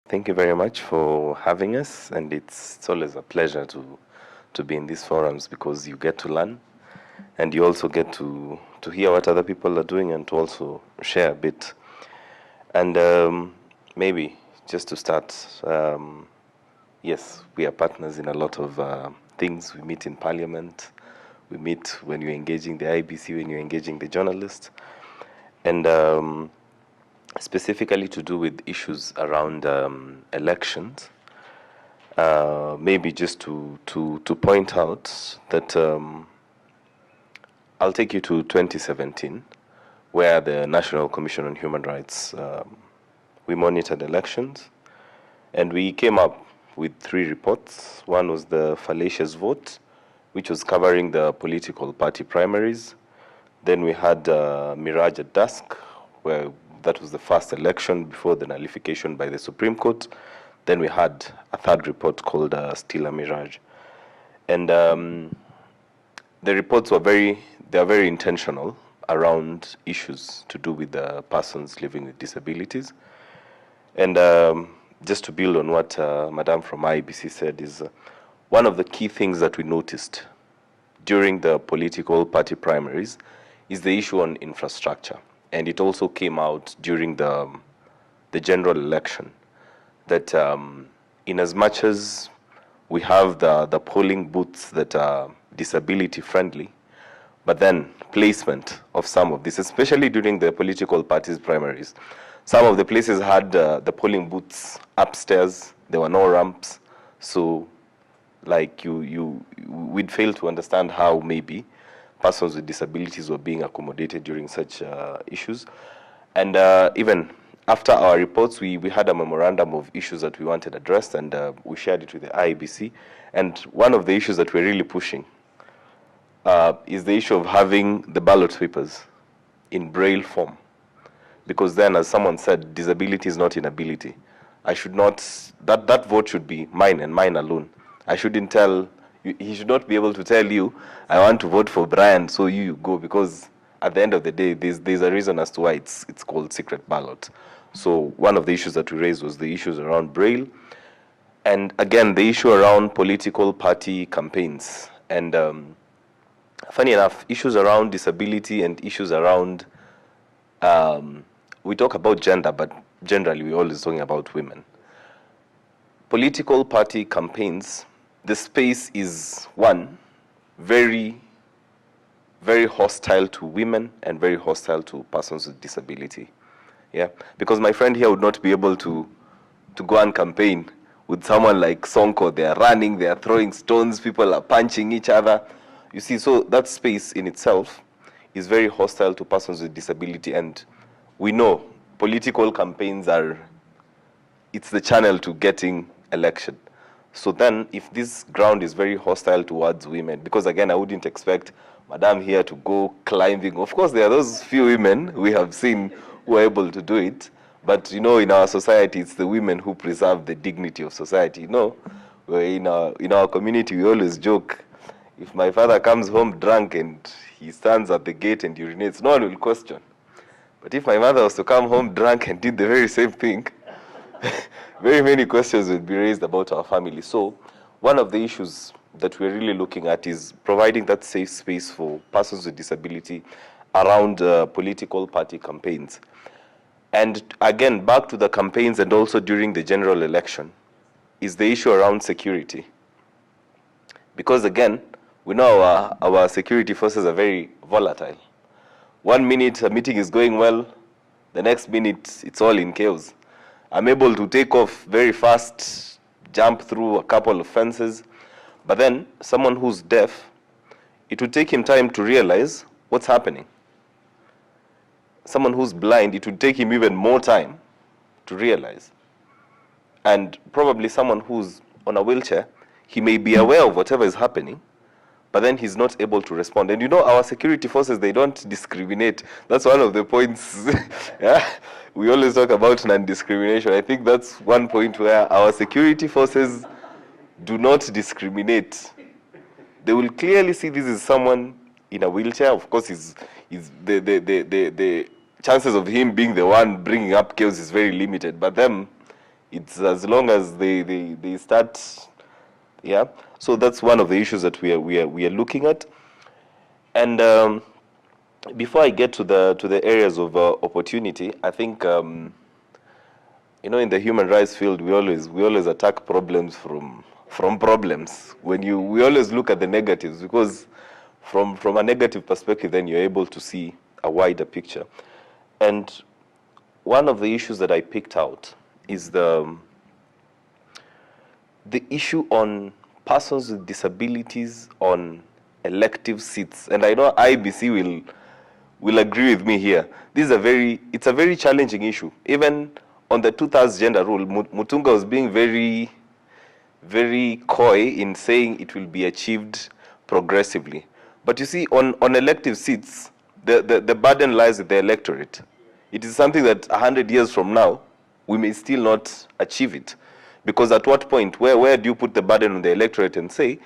Thank you very much for having us, and it's always a pleasure to be in these forums because you get to learn, and you also get to hear what other people are doing and to also share a bit. And maybe just to start, yes, we are partners in a lot of things. We meet in Parliament, we meet when you're engaging the IBC, when you're engaging the journalist, and specifically to do with issues around elections. Maybe just to point out that I'll take you to 2017, where the National Commission on Human Rights, we monitored elections, and we came up with 3 reports. One was the fallacious vote, which was covering the political party primaries. Then we had Mirage at Dusk, where that was the first election before the nullification by the Supreme Court. Then we had a 3rd report called Still a Mirage. And the reports were very intentional around issues to do with the persons living with disabilities. And just to build on what Madame from IBC said, is one of the key things that we noticed during the political party primaries is the issue on infrastructure. And it also came out during the general election that in as much as we have the polling booths that are disability friendly, but then placement of some of this, especially during the political parties primaries, some of the places had the polling booths upstairs. There were no ramps, so like we'd fail to understand how maybe persons with disabilities were being accommodated during such issues. And even after our reports, we had a memorandum of issues that we wanted addressed, and we shared it with the IEBC. And one of the issues that we're really pushing is the issue of having the ballot papers in Braille form. Because then, as someone said, disability is not inability. I should not, that vote should be mine and mine alone. I shouldn't tell, he should not be able to tell you, I want to vote for Brian, so you go, because at the end of the day, there's a reason as to why it's called secret ballot. So one of the issues that we raised was the issues around Braille, and again, the issue around political party campaigns. And funny enough, issues around disability and issues around, we talk about gender, but generally we're always talking about women. Political party campaigns, the space is one, very, very hostile to women and very hostile to persons with disability. Yeah, because my friend here would not be able to go and campaign with someone like Sonko. They are running, they are throwing stones, people are punching each other. You see, so that space in itself is very hostile to persons with disability, and we know political campaigns it's the channel to getting election. So then, if this ground is very hostile towards women, because again, I wouldn't expect Madame here to go climbing. Of course, there are those few women we have seen who are able to do it, but you know, in our society, it's the women who preserve the dignity of society. You know, in our community, we always joke, if my father comes home drunk and he stands at the gate and urinates, no one will question. But if my mother was to come home drunk and did the very same thing, very many questions would be raised about our family. So one of the issues that we're really looking at is providing that safe space for persons with disability around political party campaigns. And again, back to the campaigns and also during the general election, is the issue around security. Because again, we know our security forces are very volatile. 1 minute a meeting is going well, the next minute it's all in chaos. I'm able to take off very fast, jump through a couple of fences, but then someone who's deaf, it would take him time to realize what's happening. Someone who's blind, it would take him even more time to realize. And probably someone who's on a wheelchair, he may be aware of whatever is happening, but then he's not able to respond. And you know, our security forces, they don't discriminate. That's one of the points. Yeah? We always talk about non-discrimination. I think that's one point where our security forces do not discriminate. They will clearly see this is someone in a wheelchair. Of course, the chances of him being the one bringing up chaos is very limited. But them, It's as long as they start, yeah. So that's one of the issues that we are looking at. And before I get to the areas of opportunity, I think in the human rights field, we always attack problems from problems. We always look at the negatives, because from a negative perspective, then you're able to see a wider picture. And one of the issues that I picked out is the issue on persons with disabilities on elective seats. And I know IBC will agree with me here. It's a very challenging issue. Even on the 2/3 gender rule, Mutunga was being very, very coy in saying it will be achieved progressively. But you see, on elective seats, the burden lies with the electorate. It is something that 100 years from now, we may still not achieve it. Because at what point, where do you put the burden on the electorate and say,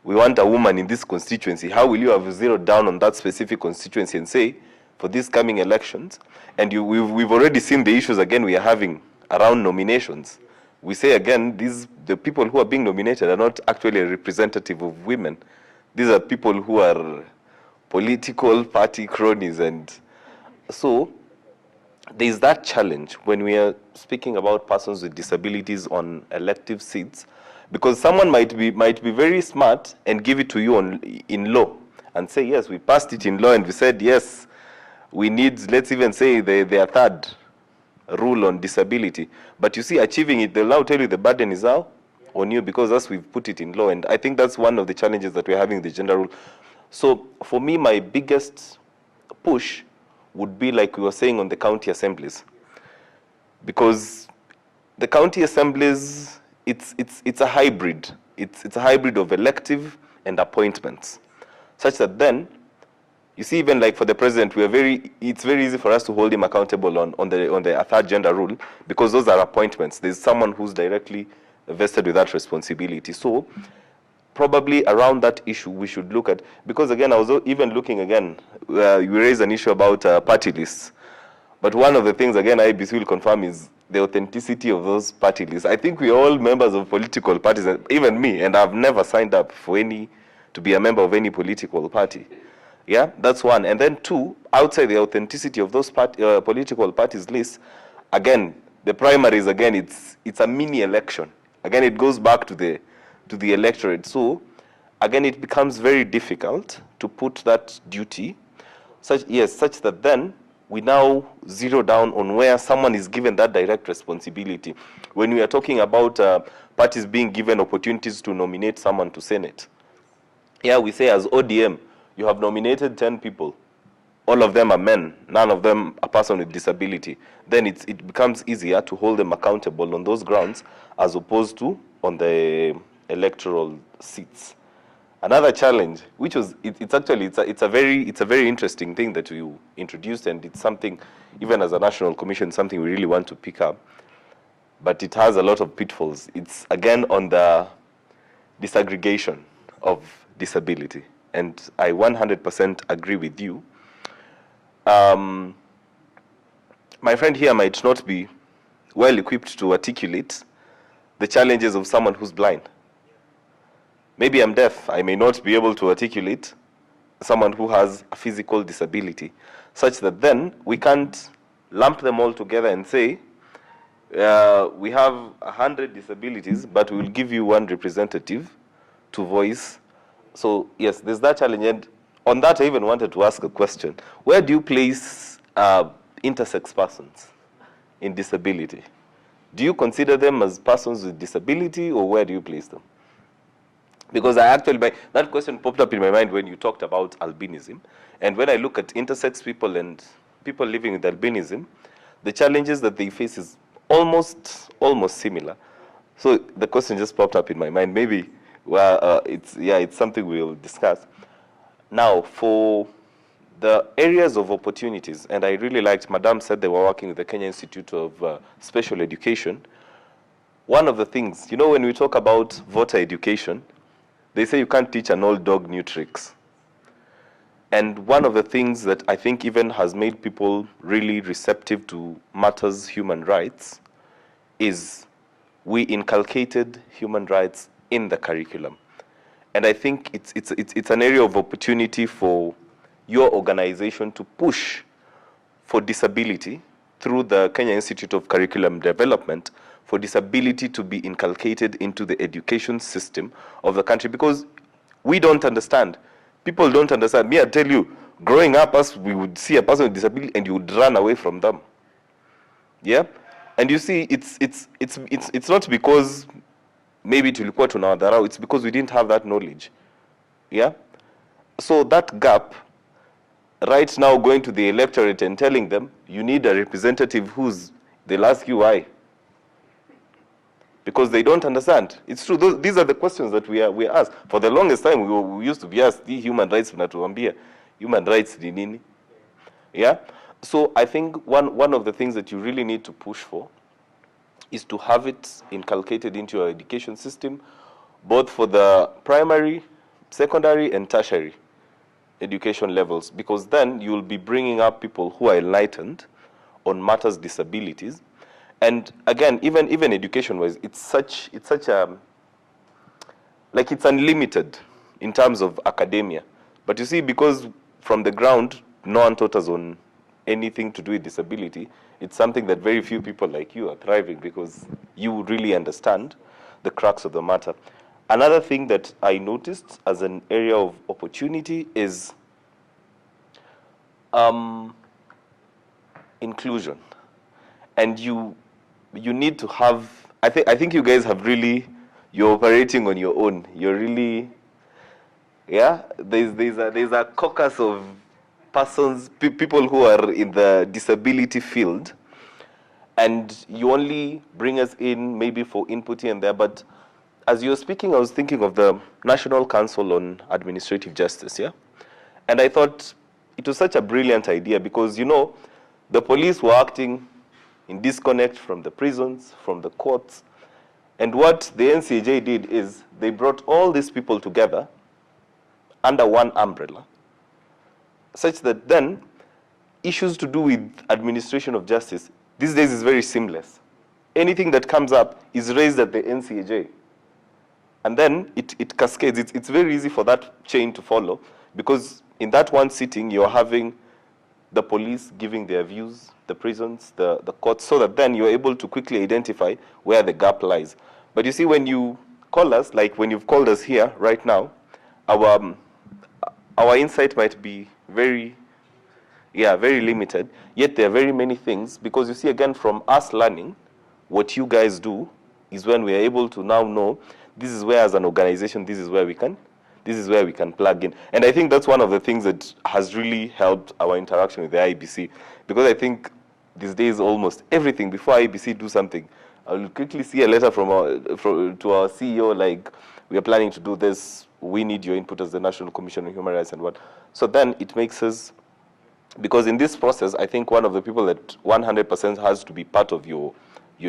we want a woman in this constituency? How will you have zeroed down on that specific constituency and say, for these coming elections? And we've already seen the issues again we are having around nominations. We say again, the people who are being nominated are not actually a representative of women. These are people who are political party cronies. And so there is that challenge when we are speaking about persons with disabilities on elective seats, because someone might be very smart and give it to you in law and say, yes, we passed it in law and we said, yes, we need, let's even say, their third rule on disability. But you see, achieving it, they'll now tell you the burden is now on you, because that's we've put it in law. And I think that's one of the challenges that we're having in the gender rule. So for me, my biggest push would be, like we were saying, on the county assemblies. Because the county assemblies, it's a hybrid. It's a hybrid of elective and appointments, such that then, you see, even like for the president, it's very easy for us to hold him accountable on the third gender rule, because those are appointments. There's someone who's directly vested with that responsibility. So probably around that issue we should look at, because again, I was even looking again, you raised an issue about party lists. But one of the things, again, IBC will confirm, is the authenticity of those party lists. I think we're all members of political parties, even me, and I've never signed up to be a member of any political party. Yeah, that's one. And then two, outside the authenticity of those political parties lists, again, the primaries, again, it's a mini election. Again, it goes back to the electorate. So again, it becomes very difficult to put that duty, such that then we now zero down on where someone is given that direct responsibility. When we are talking about parties being given opportunities to nominate someone to Senate, yeah, we say as ODM, you have nominated 10 people. All of them are men. None of them a person with disability. Then it becomes easier to hold them accountable on those grounds, as opposed to on the electoral seats. Another challenge, which was it's a very interesting thing that you introduced, and it's something, even as a national commission, something we really want to pick up. But it has a lot of pitfalls. It's again on the disaggregation of disability. And I 100% agree with you. My friend here might not be well equipped to articulate the challenges of someone who's blind. Maybe I'm deaf. I may not be able to articulate someone who has a physical disability, such that then we can't lump them all together and say, we have 100 disabilities, but we'll give you one representative to voice. So yes, there's that challenge. And on that, I even wanted to ask a question. Where do you place intersex persons in disability? Do you consider them as persons with disability, or where do you place them? Because that question popped up in my mind when you talked about albinism. And when I look at intersex people and people living with albinism, the challenges that they face is almost similar. So the question just popped up in my mind. Maybe it's something we'll discuss. Now, for the areas of opportunities, and I really liked, Madam said they were working with the Kenya Institute of Special Education. One of the things, when we talk about voter education, they say you can't teach an old dog new tricks. And one of the things that I think even has made people really receptive to matters human rights is we inculcated human rights in the curriculum. And I think it's an area of opportunity for your organization to push for disability through the Kenya Institute of Curriculum Development, for disability to be inculcated into the education system of the country, because we don't understand. People don't understand. Me, I tell you, growing up, we would see a person with disability and you would run away from them. Yeah? And you see, it's not because maybe tulikuwa tunawadharau, it's because we didn't have that knowledge. Yeah? So that gap, right now going to the electorate and telling them, you need a representative they'll ask you why. Because they don't understand. It's true, these are the questions that we are asked. For the longest time, we used to be asked, the human rights, human rights ni nini? Yeah? So I think one of the things that you really need to push for is to have it inculcated into your education system, both for the primary, secondary, and tertiary education levels, because then you'll be bringing up people who are enlightened on matters disabilities. And again, even education-wise, it's unlimited in terms of academia. But you see, because from the ground, no one taught us on anything to do with disability, it's something that very few people like you are thriving, because you really understand the crux of the matter. Another thing that I noticed as an area of opportunity is inclusion. And you need to have, I think you guys have really, you're operating on your own. You're really, yeah, there's a caucus of persons, people who are in the disability field, and you only bring us in maybe for input here and there. But as you were speaking, I was thinking of the National Council on Administrative Justice, yeah? And I thought it was such a brilliant idea, because, you know, the police were acting in disconnect from the prisons, from the courts. And what the NCJ did is they brought all these people together under one umbrella, such that then issues to do with administration of justice these days is very seamless. Anything that comes up is raised at the NCJ. And then it cascades. It's very easy for that chain to follow, because in that one sitting, you're having the police giving their views, the prisons, the courts, so that then you're able to quickly identify where the gap lies. But you see, when you call us, like when you've called us here right now, our insight might be very limited, yet there are very many things, because you see, again, from us learning what you guys do is when we are able to now know this is where, as an organization, this is where we can plug in. And I think that's one of the things that has really helped our interaction with the IBC, because I think these days almost everything, before IBC do something, I'll quickly see a letter to our CEO, like, we are planning to do this, we need your input as the National Commission on Human Rights and what. So then it makes us, because in this process, I think one of the people that 100% has to be part of your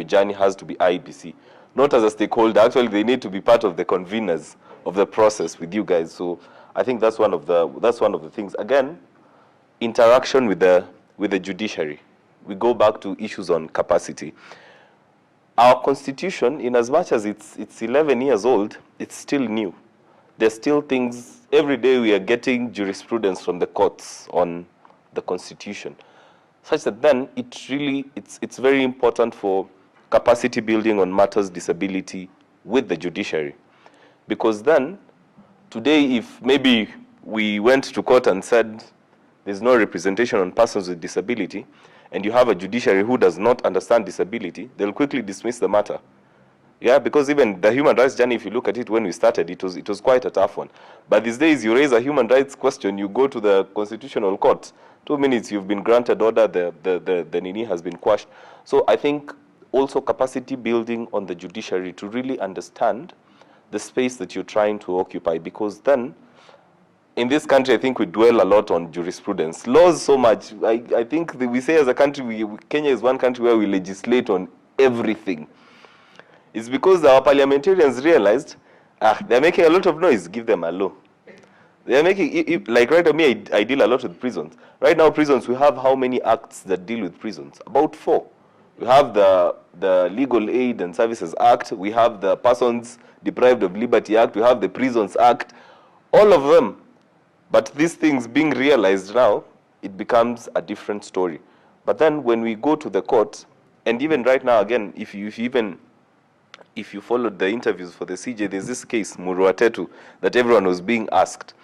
journey has to be IBC. Not as a stakeholder, actually they need to be part of the conveners of the process with you guys. So I think that's one of the things. Again, interaction with the judiciary. We go back to issues on capacity. Our constitution, in as much as it's 11 years old, it's still new. There's still things, every day we are getting jurisprudence from the courts on the constitution, such that then it's very important for capacity building on matters disability with the judiciary. Because then, today, if maybe we went to court and said there's no representation on persons with disability, and you have a judiciary who does not understand disability, they'll quickly dismiss the matter. Yeah, because even the human rights journey, if you look at it when we started, it was quite a tough one. But these days, you raise a human rights question, you go to the Constitutional Court, 2 minutes, you've been granted order, the nini has been quashed. So I think also capacity building on the judiciary to really understand the space that you're trying to occupy, because then, in this country, I think we dwell a lot on jurisprudence. Laws so much. I think we say as a country, Kenya is one country where we legislate on everything. It's because our parliamentarians realized, they're making a lot of noise, give them a law. They're making, like right now, I deal a lot with prisons. Right now, prisons, we have how many acts that deal with prisons? About 4. We have the Legal Aid and Services Act. We have the Persons Deprived of Liberty Act. We have the Prisons Act. All of them. But these things being realized now, it becomes a different story. But then when we go to the court, and even right now, again, if you followed the interviews for the CJ, there's this case, Muruatetu, that everyone was being asked.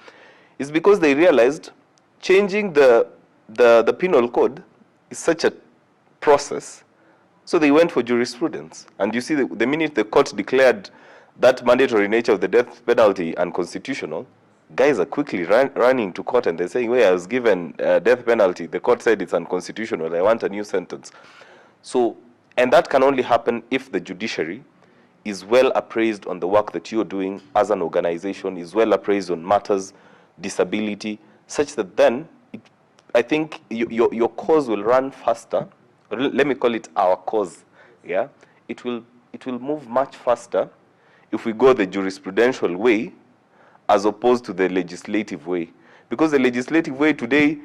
It's because they realized changing the penal code is such a process. So they went for jurisprudence. And you see, the minute the court declared that mandatory nature of the death penalty unconstitutional, guys are quickly running to court and they're saying, well, I was given a death penalty. The court said it's unconstitutional. I want a new sentence. So, and that can only happen if the judiciary is well appraised on the work that you're doing as an organization, is well appraised on matters, disability, such that then I think your cause will run faster. Let me call it our cause. Yeah, it will move much faster if we go the jurisprudential way as opposed to the legislative way. Because the legislative way today,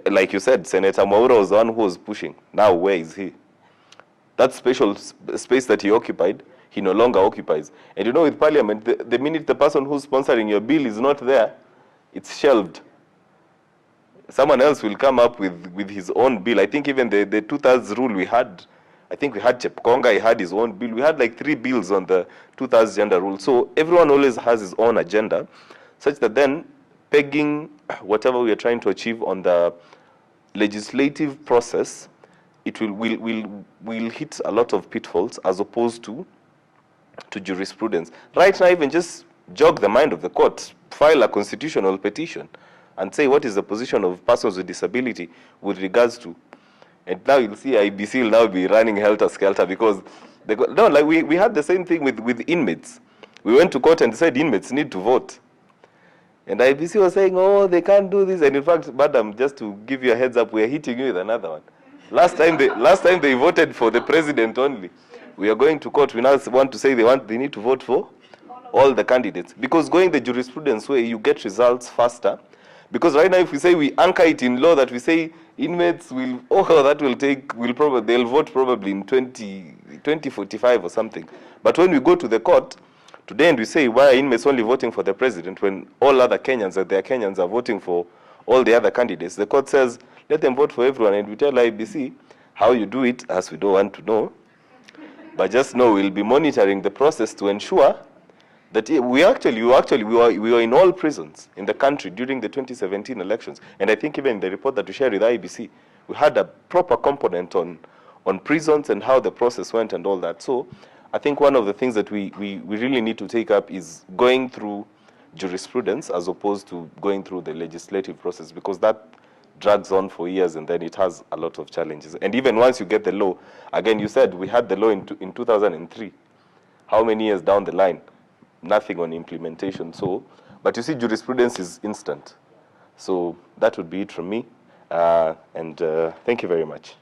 like you said, Senator Mwaura was the one who was pushing. Now where is he? That special space that he occupied, he no longer occupies. And you know, with Parliament, the minute the person who's sponsoring your bill is not there, it's shelved. Someone else will come up with his own bill. I think even the 2/3 rule we had, I think we had Chepkonga, he had his own bill. We had like 3 bills on the 2/3 gender rule. So everyone always has his own agenda, such that then pegging whatever we are trying to achieve on the legislative process, it will hit a lot of pitfalls as opposed to jurisprudence. Right now, even just jog the mind of the court, file a constitutional petition and say what is the position of persons with disability with regards to, and now you'll see IBC will now be running helter-skelter because, we had the same thing with inmates. We went to court and said inmates need to vote. And IBC was saying, oh, they can't do this. And in fact, madam, just to give you a heads up, we are hitting you with another one. Last time they voted for the president only. We are going to court. We now want to say they need to vote for all the candidates. Because going the jurisprudence way, you get results faster. Because right now, if we say we anchor it in law, that we say inmates will, they'll vote probably in 2045 or something. But when we go to the court today and we say, why are inmates only voting for the president when all other Kenyans are voting for all the other candidates? The court says, let them vote for everyone. And we tell IBC how you do it, as we don't want to know. But just know we'll be monitoring the process to ensure that we were in all prisons in the country during the 2017 elections. And I think even in the report that we shared with IBC, we had a proper component on prisons and how the process went and all that. So I think one of the things that we really need to take up is going through jurisprudence as opposed to going through the legislative process, because that drags on for years and then it has a lot of challenges. And even once you get the law, again, you said we had the law in 2003. How many years down the line? Nothing on implementation. So, but you see, jurisprudence is instant. So that would be it from me. And thank you very much.